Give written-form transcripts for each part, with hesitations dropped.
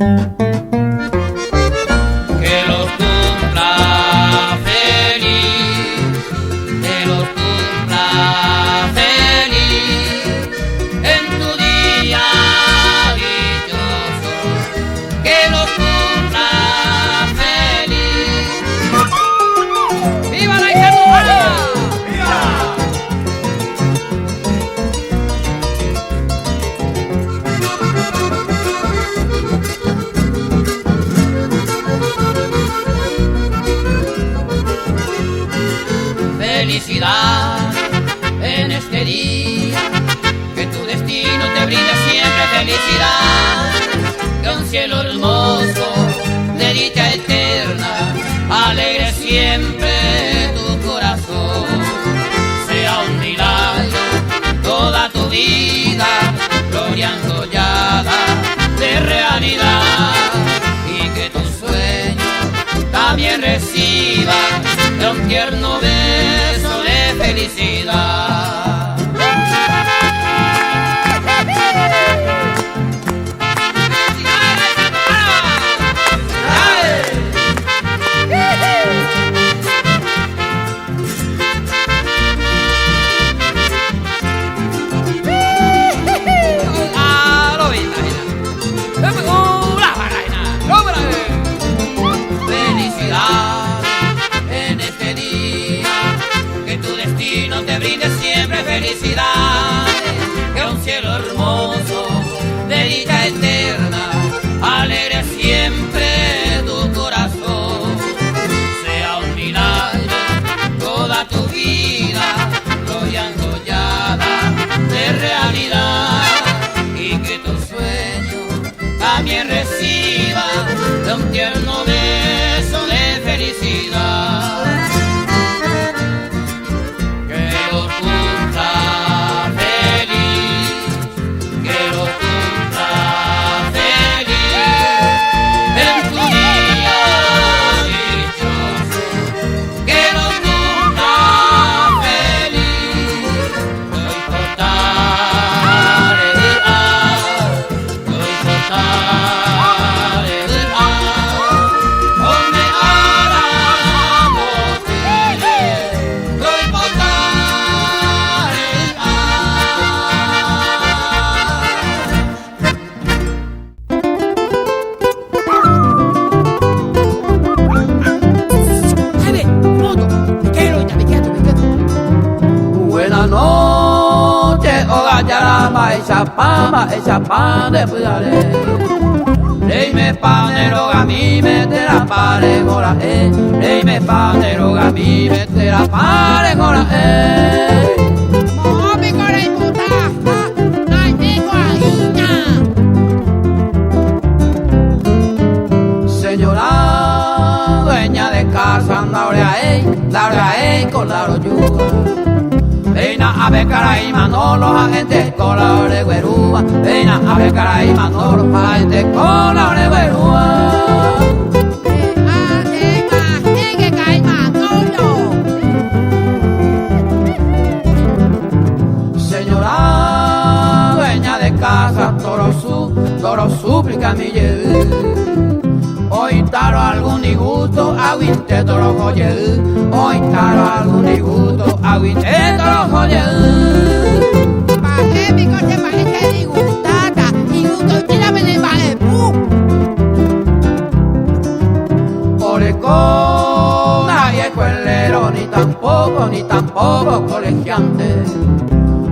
Que los cumpla feliz, que los cumpla feliz en tu día dichoso, que los cumpla feliz. ¡Viva la hija cubana! Felicidad en este día, que tu destino te brinde siempre felicidad, que un cielo hermoso de dicha eterna alegre siempre tu corazón, sea un milagro toda tu vida, gloria enjollada de realidad, y que tu sueño también reciba de un tierno beso de felicidad. Te brinde siempre felicidad, que un cielo hermoso de dicha eterna alegre siempre tu corazón, sea un milagro toda tu vida, gloria enjollada de realidad, y que tu sueño también reciba de un tierno beso de felicidad. Esa pan de pudare, lei me panero a mi mette la pare gora lei me panero a mi mette la pare gora Mo mi gora imputa, ai tengo ahina. Señora dueña de casa, laure con la royuga. Veina a becara y Manolo, agente con la oreguerúa. Veina a becara y Manolo, agente con la oreguerúa. Señora dueña de casa, toro súplica mi lleve. Hoy taro algún disgusto, aguinte toro joye. Hoy taro algún disgusto, aguinte toro joye. Baje mi coche, baje disgustada, disgusto, tírame de baje, Orecona y escuelero, ni tampoco colegiante.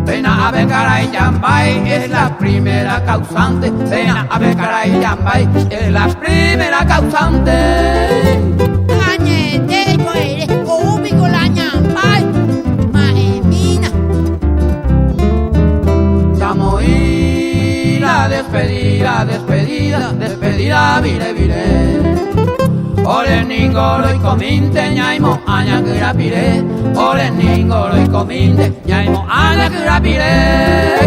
Pena a Becara y Yambay es la primera causante. Pena a Becara y Yambay es la primera causante. Añete, eres ubico la Yambay, maemina. Llamo y la despedida, vire. Ore ningolo y cominte, ñaimo aña que rapire. Ore ningolo y cominte, ñaimo aña que rapire.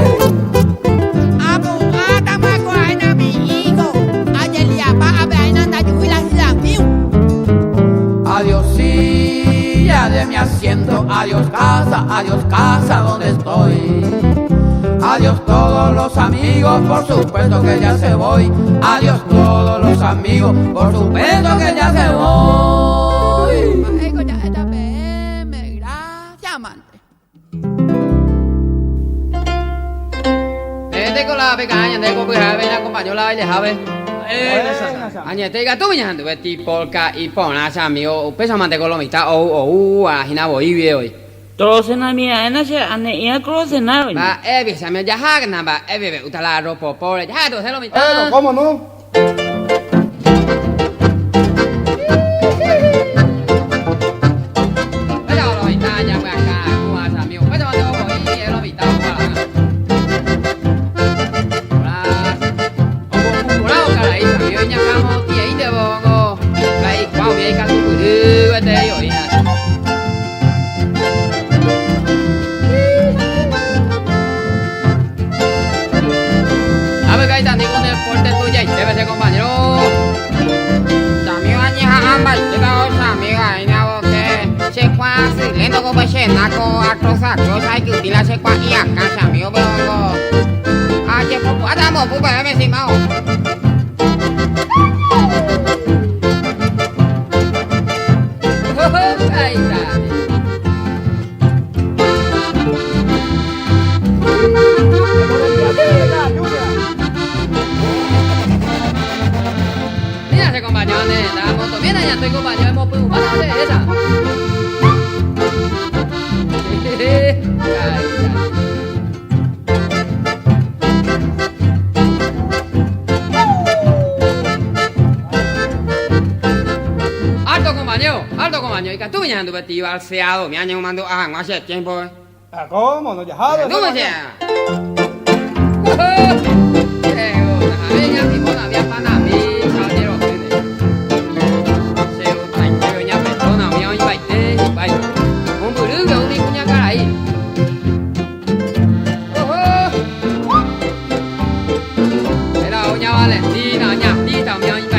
Abu Adama guayna mi hijo, ayelia pa abaina da yuila hilafiu. Adiós silla de mi asiento, adiós casa donde estoy. Adiós todos los amigos, por supuesto que ya se voy. Adiós todos amigos, por supuesto que ya se voy. Ay, ya esta PM, gracias, amante. Este con la pecaña, de copo y jave, la compañía la baile jave. Añe tega tu miña tu beti polka y pona sa amigo, pesa mante colomita o a hina boi vie hoy. Trocena mía, en ese ane y a crocena. Ba ebi sa me ya hag na ba ebi utala ropo pole. Ya tu se lo mita. ¿Cómo no? Pesa lo mita ya me acá, cua sa amigo. Pesa mante boi y lo mita cua. Nya kamo tie ide bongo kai kwao ye ka tu ru te yo ina abe kai tan con el porte tuya y debe ser compañero También añe hamba y la otra amiga y na boque. Se cuasi lento como chena co acrosa cosa que utila se cua y acá se amigo bongo. Aye poco adamo pu ba me simao. ahí está mira ese compañero de la moto mira ya estoy compañero hemos podido pasar de esa ahí está alto compañero, y que tú me llamas tu vestido al seado, me han llamado a no hace tiempo. ¿Cómo? ¿No ya ¡Tú me llamas! A ver, ya mismo la había para mí, caballero. Se usa en que venía persona, me han invitado, y vaya. Un burro, un niño cara ahí. Era doña Valentina, doña Tita, me han invitado.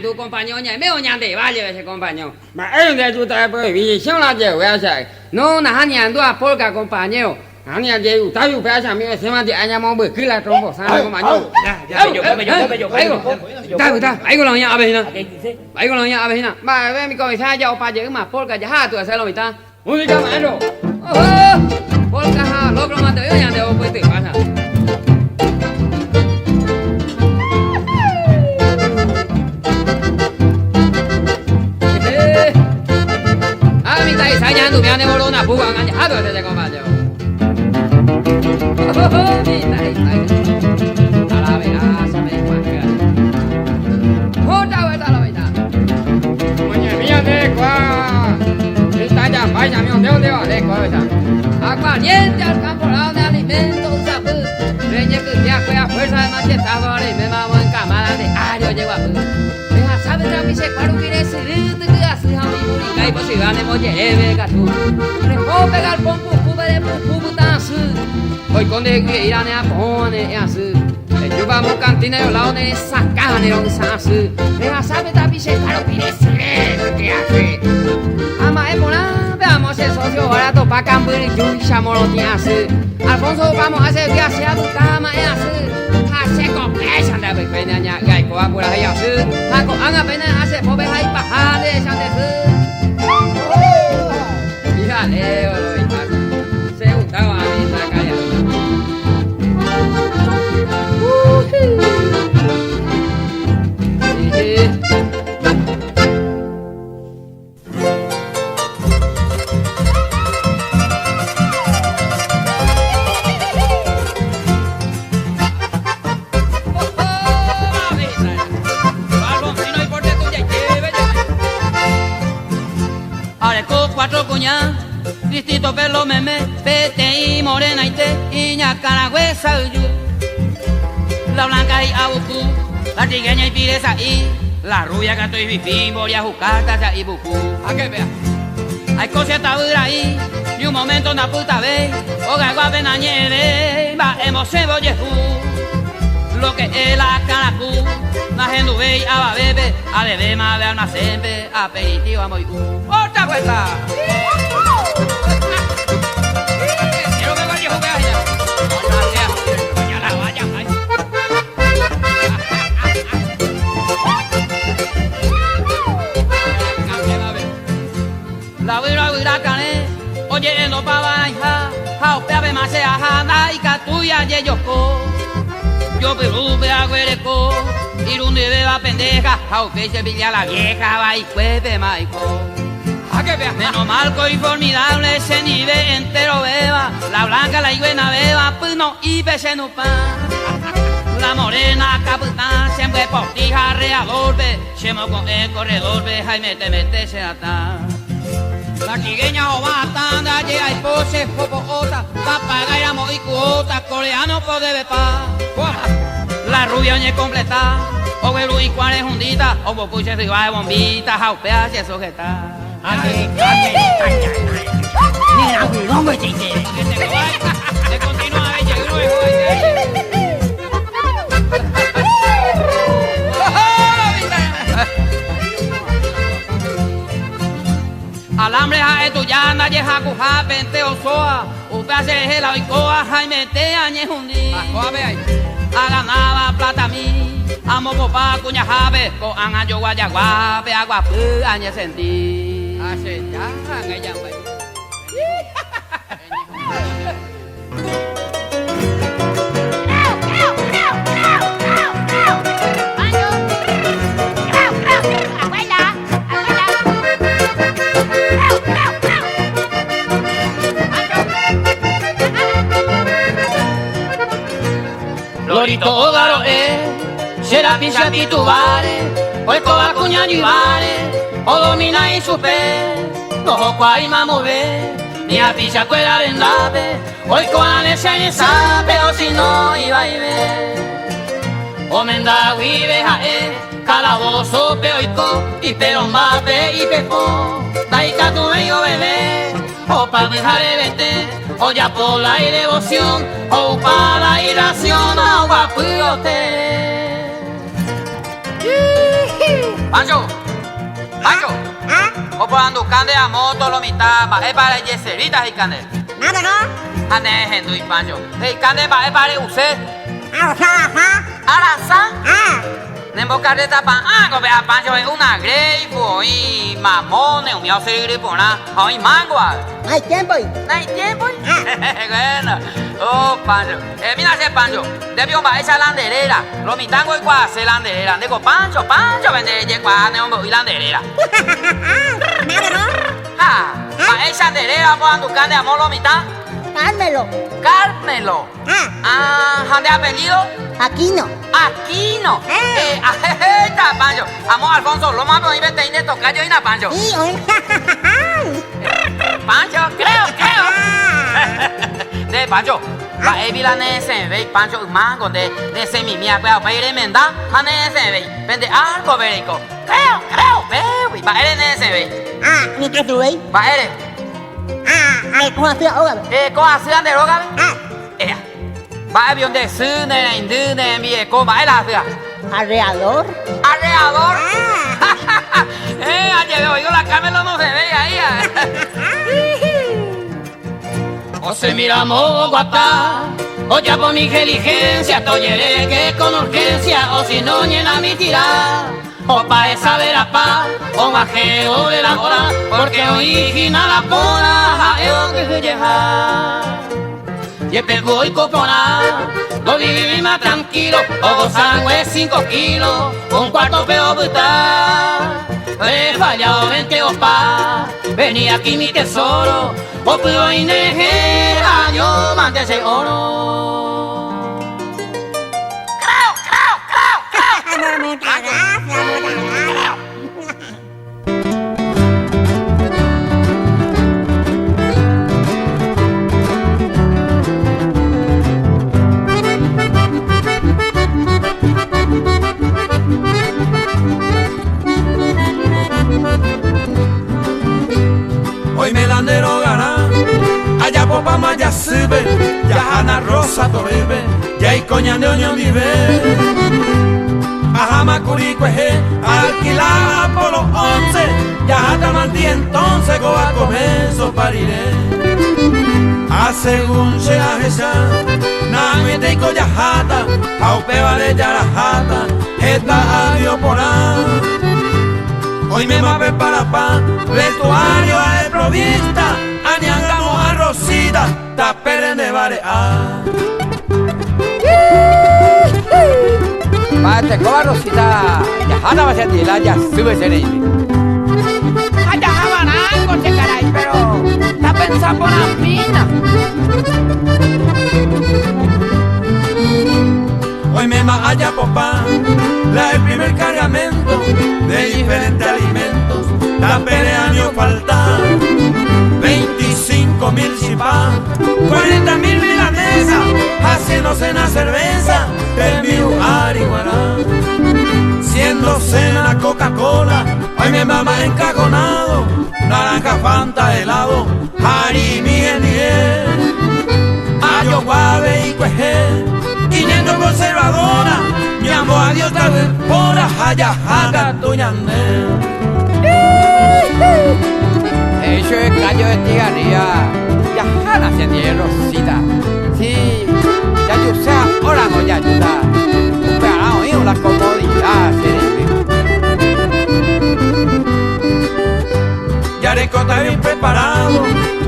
Tu compañero nhảy mấy ông nhàn để ba giờ sẽ compañero mà em đây chúng ta bởi vì xong là giờ về sẽ nó là hắn nhàn đua polka compañero hắn nhàn giờ taอยู่phải sao mình xem mà thì anh em mong bởi cứ là trong bộ sang compañero ta ai có lòng nhà về nè ai có lòng nhà về nè mà em mình coi sai giờ ba giờ mà polka giờ hai tuổi sẽ lo người ta muốn đi chơi mà rồi polka ha lúc mà tới nhà đều phải tự bắt à sai nhà tụi mẹ này vô nào phụ quảng anh hát rồi sẽ con bà đều đi tay ta la về ra sao mày quảng kìa hốt ra vậy ta la vậy ta mà nhà bây giờ đây qua đi tay ra phải làm nhau đeo đeo đây qua vậy ta à qua nhiên chân cam phổ lao na đi bên tôi sao bự rồi nhớ cứ nhắc quay phải sai mà chết ta vào đây bên mà muốn cả mà đây ai rồi nhớ qua bự 내가 사배자 미세 과루기네 스르드가 스하미 무리 가이버스 가네 모제 에베가투 그래 호베갈 pompu pu베레 pupu dan스 hoy conde que irane a pone yasu yo vamos cantina yo laone sacane on sasu 내가 사배자 미세 과루기네 스르드가 스 ama ebola veamos el socio barato pa camburi yuisha morotiasu Alfonso vamos a hacer viaje a tu cama yasu hace compresa de pequeña gai ko apura ya sư ha ko anga pena hace pobe hai pa ha de san de sư mira leo lo ita se gustaba a mí la calle cuatro cuñadas, distintos pelos meme, pete y morena y te, iña caragüesa y la blanca y abucu, la trigueña y pireza y la rubia gato y bifín, boria jucata y bucu. A que vea, hay cosas tabura ahí, y un momento una puta vez, o gagua pena nieve, va hemos cebollejú, lo que es la caracú, la gente ve a bebé, a bebé más de almacén, aperitivo a muy otra vuelta. Oye, no pava hija, jaupea be más se ajana y catuya ye yoko. Yo perube agüereco, irunde beba pendeja, jaupe se pilla la vieja, va y cueve maico. Menos malco y formidable ese nivel entero beba, la blanca, la higuena beba, puno y pese no pan. La morena capitán, siempre postija reador, be, chemo con el corredor, be, Jaime te mete se ata. La quigueña o batanda, llega y pose, popoota, papagaira y cuota, coreano pode bepa. La rubia oñe completa, o velu y cuál es hundita, o popuche se va de bombita, jaupea se sujeta. Mira, huevón, güey, te quiere. Se continúa, ella, uno es joven. Alambre a etuyana, yeja cuja, pente osoa, usted hace la oicoa, Jaime te añe hundi. A ganaba plata mi, amo popa cuña jave, con anayo guayaguape, agua pu, añe sentí. Hace ya, ella güey. Lorito garo será pisa titubare, hoy coba cuña yivare, o domina y supe, no cuai mamove, ni a pisa cuela rendabe, hoy coba nese sabe, o si no iba y ve. O menda vive calabozo peoico, y perombape y pepo, taika tu medio bebé, o pa dejar vete. O ya por la devoción, o para la iración, agua puyote. Pancho, Pancho, o por anducande a moto lo mitad, va para yeseritas y cande. Nada, ¿no? Ane hendu y Pancho, hey cande va para usted. Arasa. Arasa. Nembo carreta pa go be a pancho es una grey y mamón un mío se gripo na hoy mango No hay tiempo. no hay tiempo bueno oh pancho mira ese pancho debió va esa landerera lo mitango y cua se landerera digo pancho vende ye cua nembo y landerera ha pa esa landerera po andu cane amor lo mitad Carmelo ¿de apellido? Aquino. Aquino. Está, Pancho. Amo Alfonso, lo más bonito es tener tocayo y na Pancho. Pancho, creo. De Pancho. La evila nese ve Pancho mango de semimia para ir emenda a nese ve. Vende algo verico. Creo. Ve, va eres nese ve. Ni que tú veis. Va eres. ¿Cómo hacía ahora? ¿Cómo hacían de roga? Va avión de cine, indine, mi eco, va el hacia. Alrededor. ¿Alrededor? Ayer oigo la Carmelo no se ve ahí. O se miramos guapa, o ya por mi inteligencia, toyere que con urgencia, o si no llena mi tirada. O pa' esa vera pa, o bajeo de la hora, porque original la pona, jaeo que se lleva. Y el pego y copona, lo viví más tranquilo, o gozan 5 kilos, un cuarto peo brutal. He fallado 20 opa, venía aquí mi tesoro, o pudo inejer, año mándese oro. Muchas gracias. Hoy melandero gana, allá popa maya sube, ya Ana Rosa torebe, ya hay coña de oño vive. Ajama curicueje, alquilada por los 11, ya hasta maldí entonces go a comer sopariré. A según se ajesa, na mete y coya jata, aupe vale ya la jata, esta adio por ahí. Hoy me mape para pan, vestuario a de provista, añangamos tapere de barear. Mate, coba Rosita, ya Hanna va a ser tila, ya sube seré. Allá jabanango, che caray, pero está pensando por la mina. Hoy me haya popá, el primer cargamento de diferentes alimentos. Tapere año falta 25.000 chipá, 40.000 milanesas, haciendo cena cerveza, termino arihuará. Siendo cena Coca-Cola, hoy me mama encajonado, naranja, fanta, helado, harimi, miel, ayo, guave y cuejé, 500 conservadora, mi amo a Dios tal vez por allá, haga tu ñandé. Eso es callo de tigaría, ya Hanna se tiene Rosita. Sí, ya yo sé, ahora no ya ayuda. Pero oído la comodidad, Yareco está bien preparado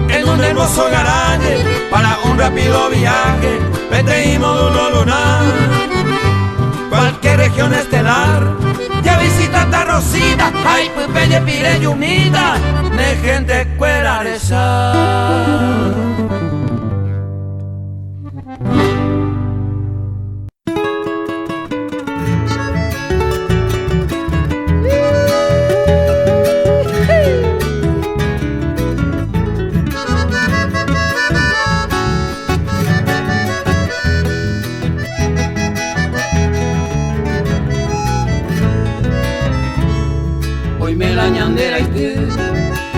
en un hermoso garaje para un rápido viaje, vete y módulo lunar. Cualquier región estelar, ya visita esta Rosita, ay, pues pelle pire yumita, de gente escuela de sal.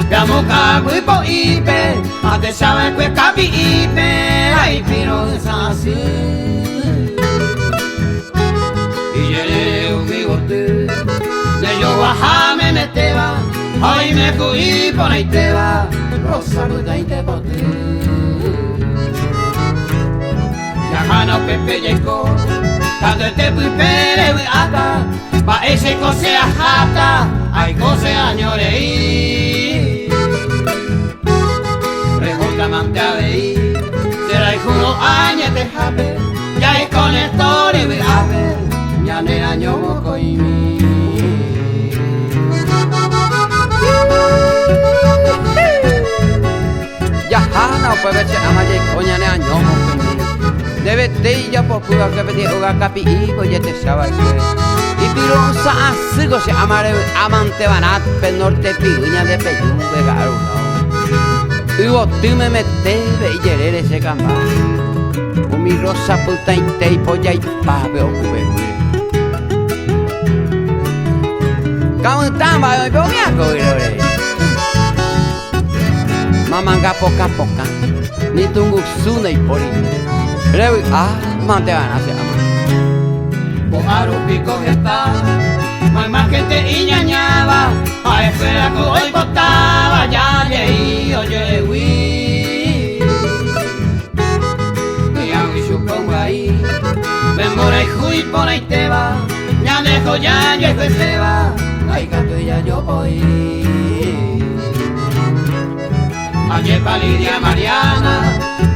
Llamo cago y po ipe, a te sabe que capi ipe, ay pero es así. Y llegué un bigote, de yo bajame me te va, ay me cogí por ahí te va, rosa ruta y te boté. Ya gana Pepe llegó, cuando te fui pere y ata, pa ese cose a jata, ay cose añoreí. Amante a veí, será hijo unos años de jape, ya es con el toro y ve a ver, ya ne año moco y mi. ya Hanna puede ser amaya y coña ne año moco. Debe te ya por cuidar que pedí uga capi y ya te sabe que. Y pironza así se amare amante banat pe norte piguña de peyú de garo. Hugo, tú me metes y llerer ese cambá. O mi rosa puta y te y polla y pape o cube. Cantamba, yo me hago ir. Mamanga poca poca. Ni tungu suna y pori. Pero mante van a hacer amor. Pomaro pico que está, más que te iñañaba, a espera que hoy botaba, ya lleí, oye, uy. Y aunque yo pongo ahí, ven por ahí, juy, por ahí te va, ya dejo ya, yo se va, ay, canto y ya yo voy. Ayer pa' Lidia Mariana,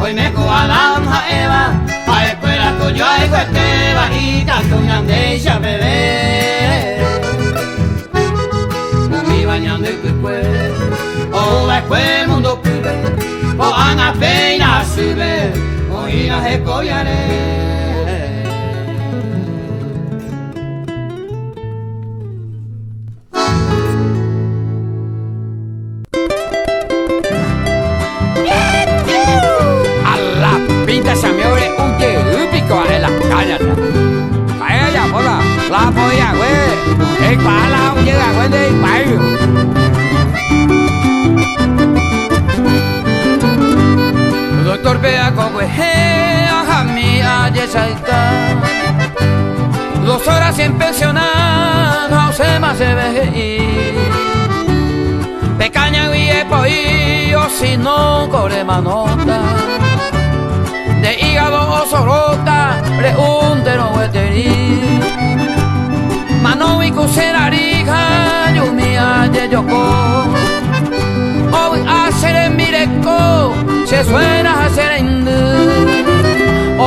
hoy me coja la hoja Eva, a espera que yo hago este va y canto una andecha bebé. Mi bañando el cuerpo, o después el mundo pibe, o ana pena sube, o ir a escobiaré. La polla, güey. El pala, llega, güey, de payo. Doctor Beaco, güey, a mi ayesaika. 2 horas sin pensionar, no se más se ve. Pecaña y pollo, si no corre manota. De hígado o sorota, preúntero hueterí. Mano y cuserarija, yo mi aye yoko. Hoy hacer en mireco, se suena hacer en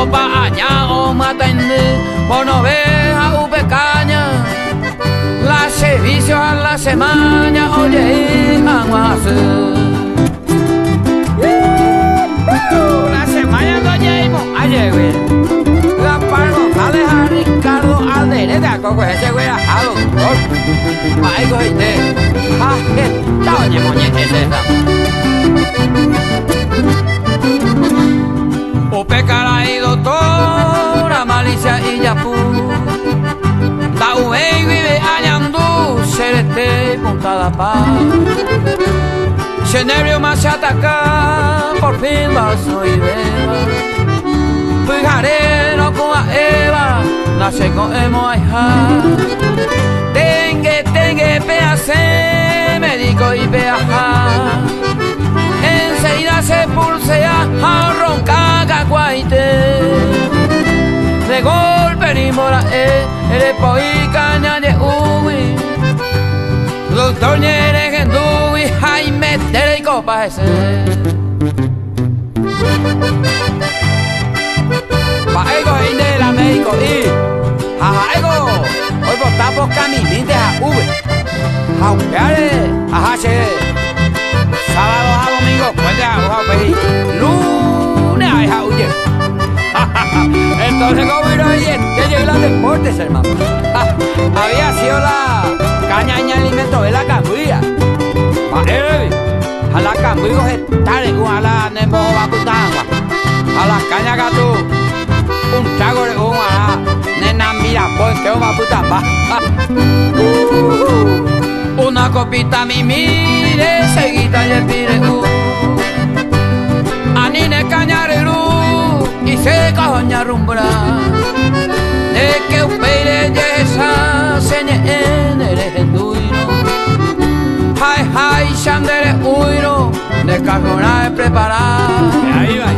opa aña o matende, por no ver a upecaña, la servicio a la semana, oye, vamos La semana no llegamos ayer, güey. la par González a Ricardo Alderete, a coco ese güey a doctor, maigo y te, ah, está oye moñete esa. Ope cara y doctora, malicia y yapú. Da uve vive añandú, serete puntada paz. Se nervio más se ataca, por fin vaso y beba. Fijaré no con a Eva, nace con emo aija. Tengue, peace, médico y peaja. Enseguida se pulsea a roncar caguaite. De golpe ni mora eres poi caña de ubi. Doctor Ñere Gendui, Jaime Tere y copa ese. Paego de la médico y Jajaego, hoy votamos caminante a V. Jaupeare, ajache. Sábado a domingo, puede a pedir. Lunes a jauye. Entonces, como vino ayer, que llegué a los deportes, hermano. Había sido la caña y alimento de la cambuya. A la cambuya se tare con a la nembo bacutangua. A la caña gato, un chago de un a la nena mira, ponte una puta pa. Una copita mi mire, seguita y el pire Anine cañarelu y se coña rumbra. De que un peire de esa señe en el enduiro. Hai, chandere uiro, de cajona de preparar. Ahí va.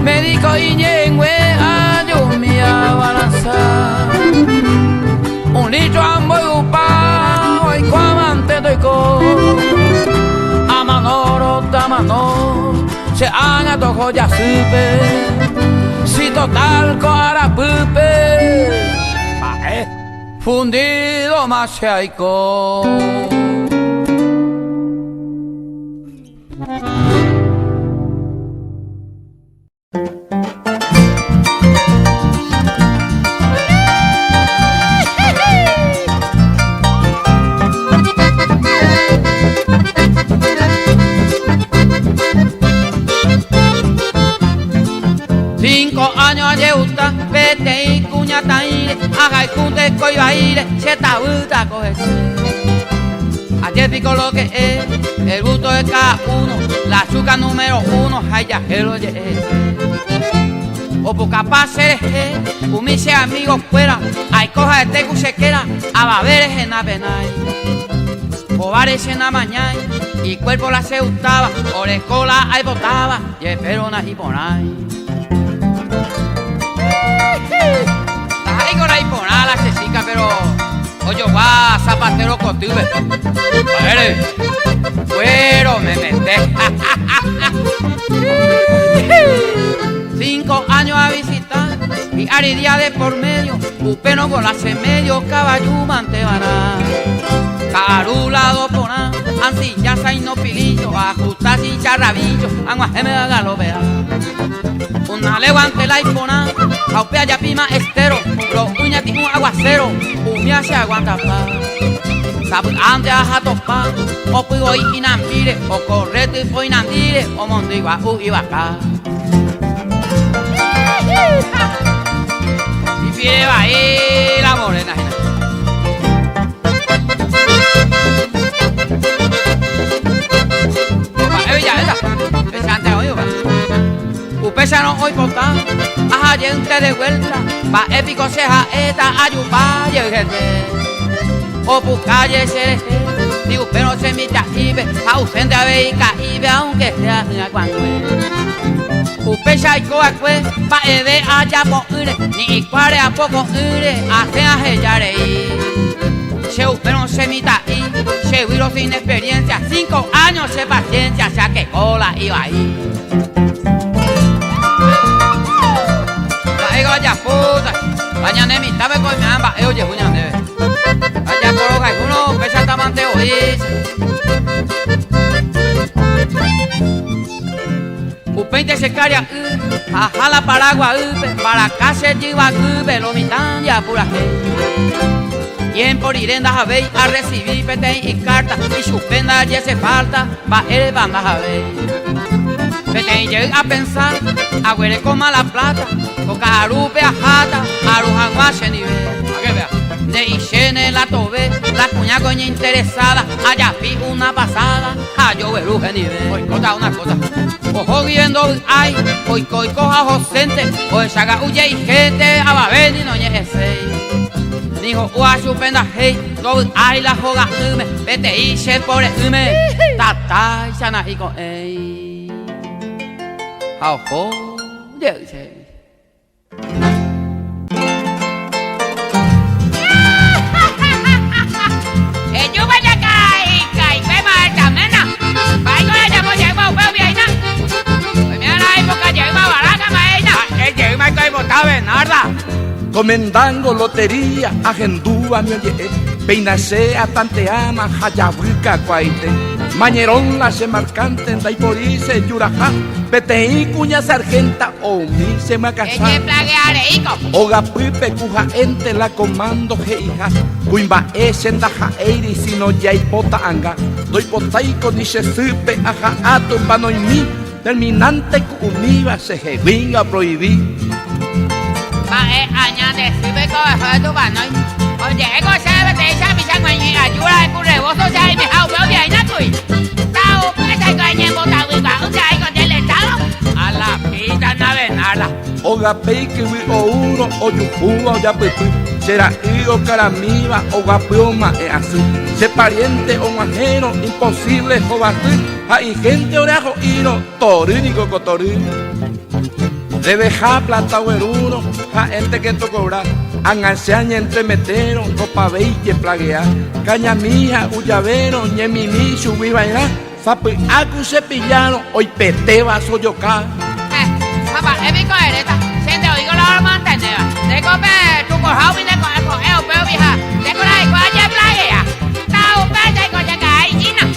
Médico y ñengüe, ayumia balanza. Un litro ambo y upao, y cuamante doy co. Amanoro, tamano, se haga tojo ya supe. Si total coara pupe, fundido más se hay co. Vete y cuña taire, haga el cunte coibaire, se tabuta coge. Ayer pico lo que es, el gusto de cada uno, la azúcar número 1, hayajero ye. O por capaz ser humice amigos fuera, hay coja de tecu se queda, a baberes en la penay. Cobares en la mañana, y cuerpo la se gustaba, orecola ahí botaba, y esperona y por ahí. Ay, con ahí por nada la chesica, pero oye, guau, zapatero cotuve. Padre, fuero me meté. 5 años a visitar y aridía de por medio, upeno con la medio, caballo mantebará. Carulado poná, ansí ya sai no pilillo, ajustar sin charrabillo, aguaje me haga lo vea. Una levante la impona, aupea ya pima estero, los uñas tiene un aguacero, uña se aguanta pa. Sabante a jato pa, o puigo y inambire, o correte y fue inandire, o mondigua y vaca. Y pide va ahí la morena. Upesa no hoy por tan, a gente de vuelta, va épico seja esta ayupa y el gente. O buscalle se si usted no se mita y ve, ausente a ver y caíbe aunque sea una cuando Upesa y coa pues, va de allá por ire, ni cuare a poco ire, hace a hellare se usted no se mita y se viro sin experiencia, 5 años de paciencia, ya que cola iba ahí. Bañane mi tabe con mi amba, oye, juñan debe. Allá por hoja, uno pesa tamante oís. Upente se caria, ajala paragua, para casa lleva, lo mitan ya pura y por irenda javei a recibir pete y carta y suspenda ya se falta va el banda javei. Pete llega a pensar, agüere coma la plata, toca arupe a jata, arujan guache nivel. A que vea. De Ishene la tobe, la cuña coña interesada, allá pi una pasada, a yo veruje nivel. Hoy cota una cosa, ojo viendo ay, hoy coja josente, hoy saga huye y gente, a baber ni no ese. Dijo, guachu penda hey, do ay la joga ume, vete y se por ume, tata y sana y con ey. How ho, dice. Yo vaya kai, ve mal tamena. Vai con ella mo llevo veo bien na. Pues mira la época lleva baraca maena. Que llegue mai kai bota Bernarda. Comendando lotería, agendúa mi oye, peinasea, tanteama, hayabuca, cuaite. Mañerón la se marcante, daiporice, yuraja, peteí, cuña sargenta, o mi se macasa. Eche plagueare, hijo. Oga pipe, cuja ente, la comando, heija. Cuimba esen, daja eiri, sino ya bota anga. Doy potaico, ni se supe, aja, ato, vano y mi. Terminante, univa, se jevinga, prohibí. Va añade, sube con tu banoi. Oye, ego sabe te echa mi sangre ayuda de curreboso ya y me ha veo bien na cui. Tao, esta coña bota huiga, un día con el estado. A la pita na Bernarda. Oga peike, o uno, o yujuba, o ya pepe. Será higo, caramiva, o guapioma, es así. Se pariente o ajeno, imposible, jovatir. Hay gente orejo, hino, torínico, cotorín. Debe ja plata güeruno, ja gente que to cobrar, anganciaña entre metero, copa veille plaguear, caña mija, uyavero, ñemini, subí bailar, sapi acu cepillano, hoy pete vaso yoca. Papá, es mi cohereta, si te oigo la hora mantenida, de comer tu cojao y de coger, pero vieja, de coger, coña plaguea, tao, pete, coña caína.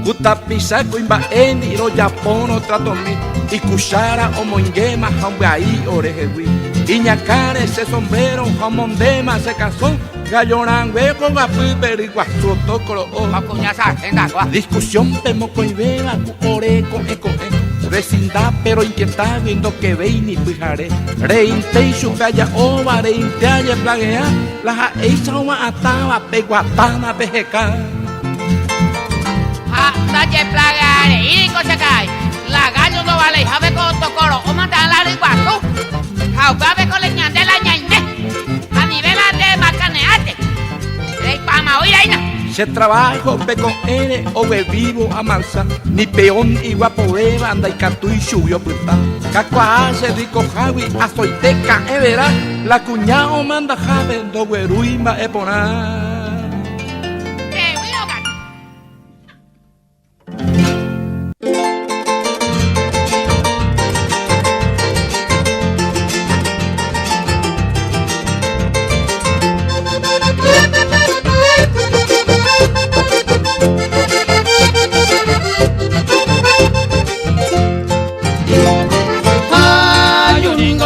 Kutapisa kuimba eni ro yapono trato mi y cuchara o monguema hambre ahí orejewi y ñacare ese sombrero jamondema se casó gallorangue con api periguastro tocoro Cuña sargenta, discusión temo coibera oreco eco vecindad pero inquieta viendo que ve ni fijaré reinte y su calla ova reinte aye plaguea la eisa uma ataba peguatana pejeca. Dache plagueare, y cosa cae. La gallo no vale, jave con tocoro, o mandan la riguazo. Jaugabe con leñan de la ñañe. A nivel de macaneate. Rey pama, oír ahí. Se trabajo peco ere o vivo a mansa ni peón y guapo beba anda y catu y subió puta cacua hace rico javi azoiteca verá la cuñao manda jave do güeruima epona.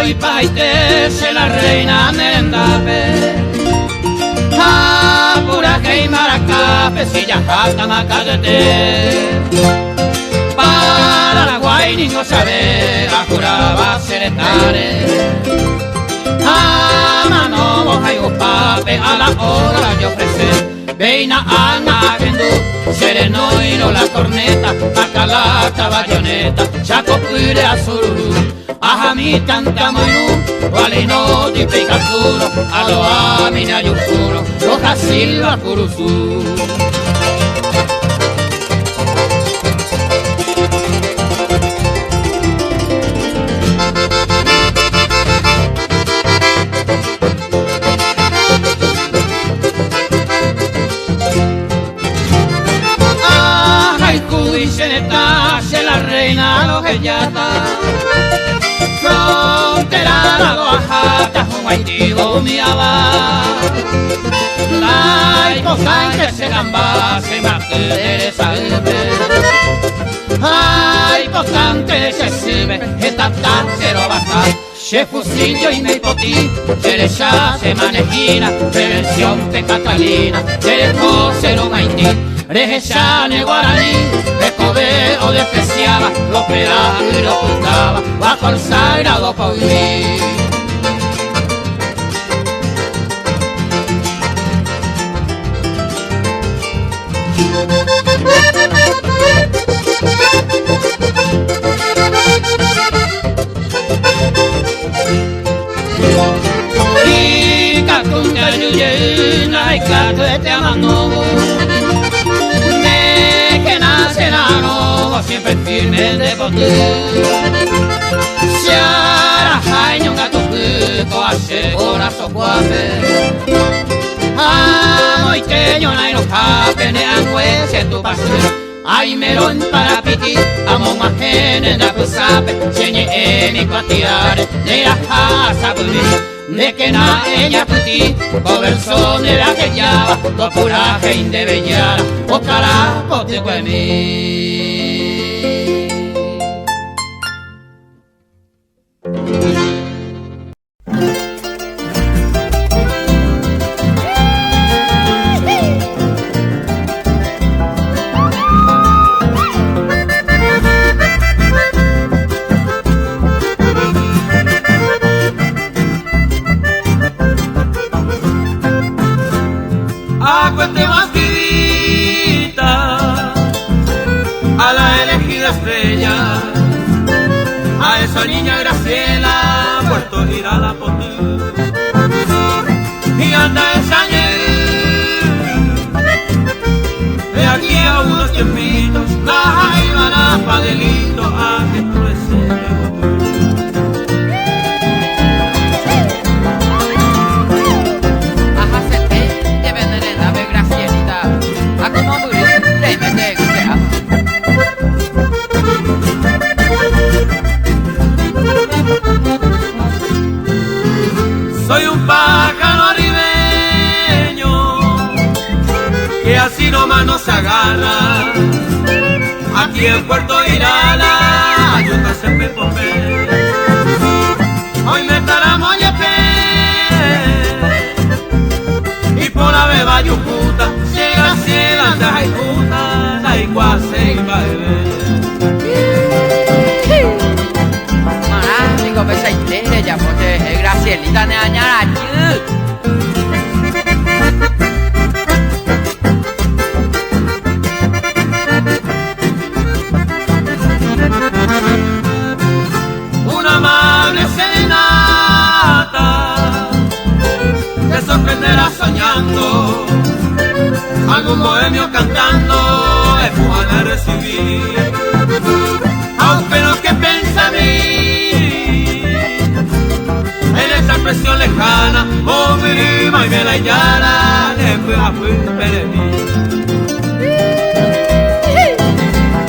Y paite se la reina merendape pura que y maracape si ya jata macagate Paraguay niño sabe a juraba seretare mano moja y pape a la hora yo ofrecer Veina ana vendu sereno y no la corneta acalata bayoneta chaco pire azul Ajami tanta moinu, vale no te pega duro, alo amina yufuro, roja silva curuzu. Ay, cudiceneta, se la reina lo que ya está. guaitigo miaba. Lai posan que se gamba se maquere salve. Ay, posan que se sirve, esta tancero baja. Se fusillo y me potí, se le ya se manejina, prevención de Catalina, se le cose lo maití, rejechane guaraní, de cober o despreciaba, lo pelaba y lo ocultaba, bajo el sagrado paulí. Y cato este amano de que nace la no siempre firme de poder si ahora hay un gato pico hace corazón guape amo y que yo no cape ne angüe tu pase ay melón para piti amo más en la pusape cheñe mi cuatiare de la casa de que na ella puti, conversó de la que llama, do puraje indebellada, o carajo te cuemi. Estrella, a esa niña Graciela, Puerto Girala Potú, y anda esa de aquí a unos tiempitos, la iban a Padelito a que tú soy un pájaro arribeño que así nomás no se agarra. Aquí en Puerto Irala, yo te siempre popé. Hoy me estará moñepe y por la beba yucuta llega a cielo anda y puta, la iguase y baile. Digo, ves ahí, ya porque Gracielita ne añara una amable serenata te sorprenderá soñando, algún bohemio cantando es van a recibir, aunque lo que piensa a mí expresión lejana, oh mi rima y me la llana, le fui a perder.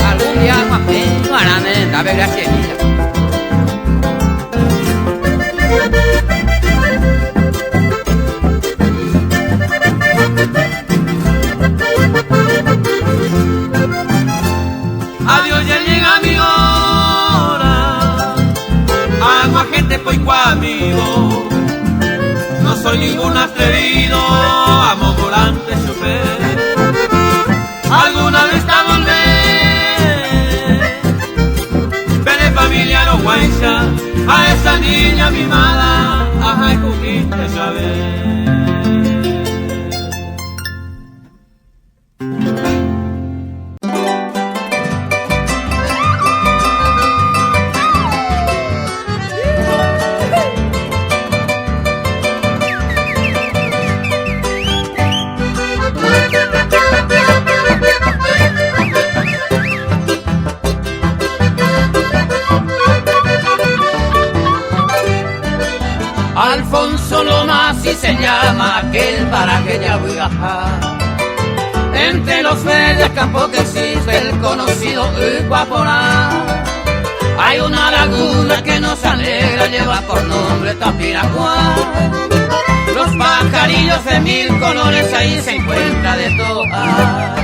Algún día más bien harán en la Gracielita. Adiós, ya llega mi hora, hago a gente poico amigo. No soy ningún atrevido, amo volante chofer. Alguna vez te volver, veré familia no guaysa, a esa niña mimada, ajá, cogiste saber. Alfonso Lomas y se llama aquel para que ya voy a bajar. Entre los verdes campos que existe el conocido Guaporá. Hay una laguna que nos alegra, lleva por nombre Tapiracuá. Los pajarillos de 1000 colores ahí se encuentra de todas.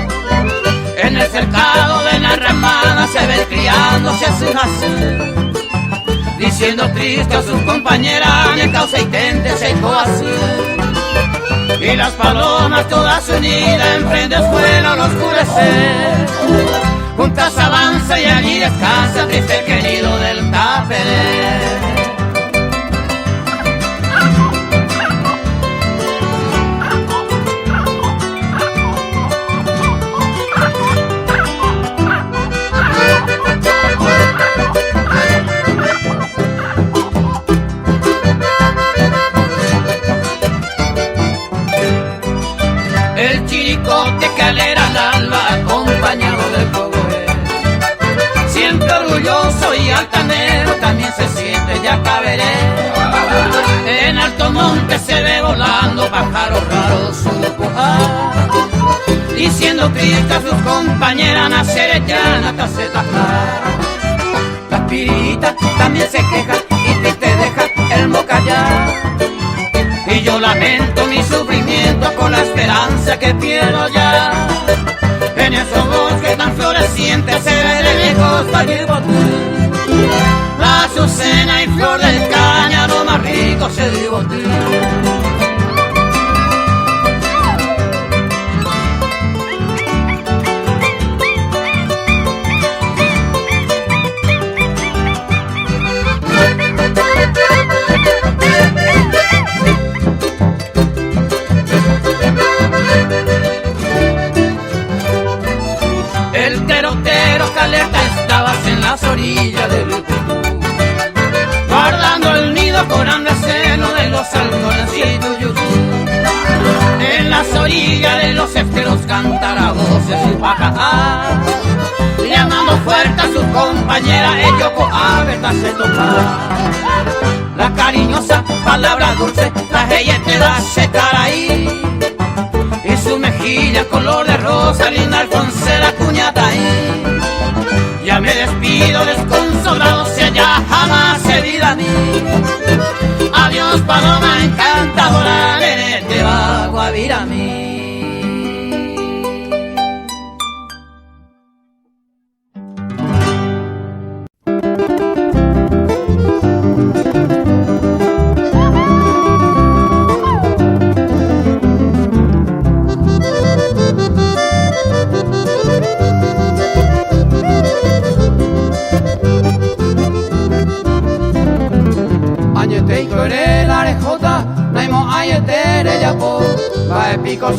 En el cercado de la ramada se ven criándose así, diciendo triste a sus compañeras, ni causa y tente se así. Y las palomas todas unidas enfrente fueron al oscurecer. Juntas avanza y allí descansa triste el querido del Taperé. El chiricote que alegra al alba acompañado del cogoé, siempre orgulloso y altanero también se siente Yacaberé. En alto monte se ve volando pájaros raros su cojar, diciendo triste a sus compañeras nacer llana taceta. Las piritas también se quejan y triste deja el mocallar. Y yo lamento mi sufrimiento con la esperanza que pierdo ya. En esos bosques tan florecientes se ve de lejos Vallerbotí, la azucena y flor del cáñamo más rico se divotí. El terotero caleta estabas en las orillas del Ucutú, guardando el nido con andaceno de los halcones y tuyutú. En las orillas de los esteros cantará voces y paja, llamando fuerte a su compañera Eyoko a verse tocar. La cariñosa palabra dulce, la te da secar ahí, y su mejilla color de rosa, linda Alfonsera cuñata ahí. Ya me despido desconsolado, si allá jamás se vida a mí. Adiós paloma encantadora, nene, te va a guavir a mí.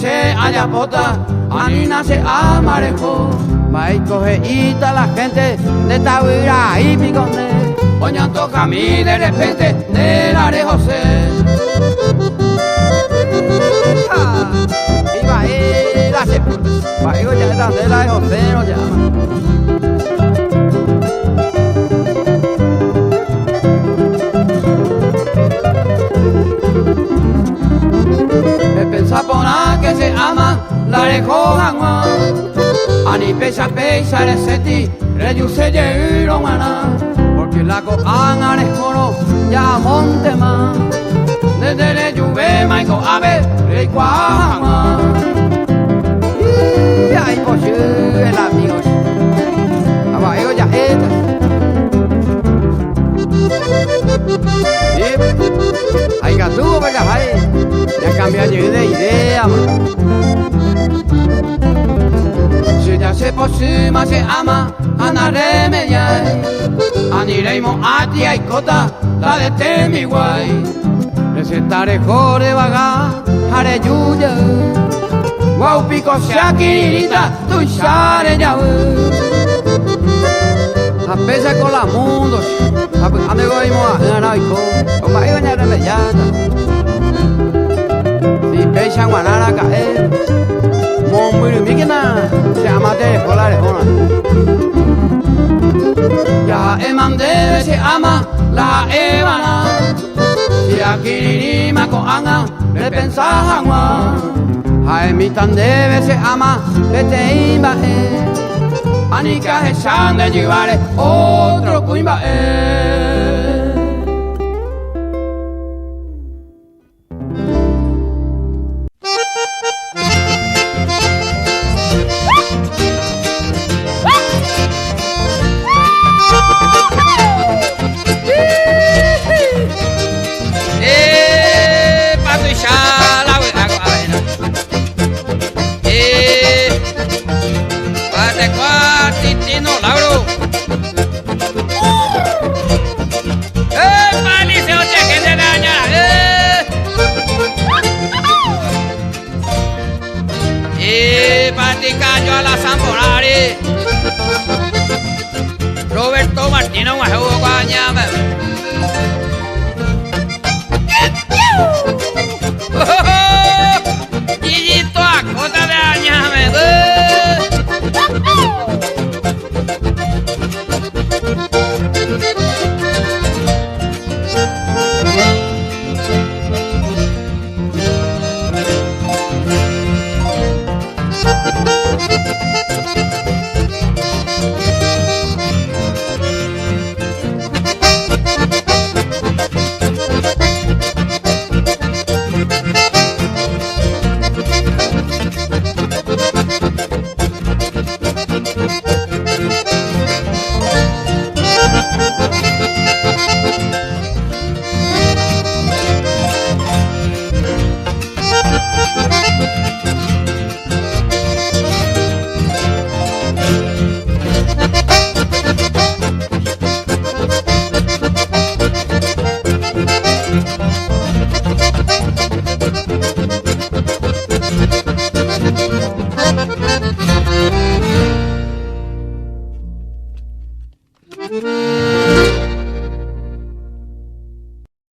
Se ayapota, anina se amarejo, coge ita la gente de Tavira y Piconde, oñando a mí de repente del Arejo se. Iba a ir a sepultura, va a ir ya de la Arejo se nos llama. Sapona que se ama, la Arejo Hanwa, ani pesa pesa le seti, reyu se lleiro mana, porque la coan Arejo ya monte más, desde le lluve maico ave, rey Hanwa. Y ahí pues el amigos, abajo ya hay gatubo para ahí. Ya cambié de idea, si ya se posima se ama, anareme ya. Aniremos a ti y cota, la de temi guay. Recetaré jore vaga, haré yuya. Guau pico se akirita, tu share ya. A pesa con la mundo, a me voy a ganar y con, o para ir a remediata. Pecha guanara caer, mombiru mikina, se amate colare hona. Ya emande se ama la evana, si akiriri mako anga le pensa hangwa. Hae mi tan debe se ama bete imbaje, Anica echan de llevar otro cuimba. Cayó a la Zamporari Roberto Martino Guajugo Guañame Gillito a cota de añame Música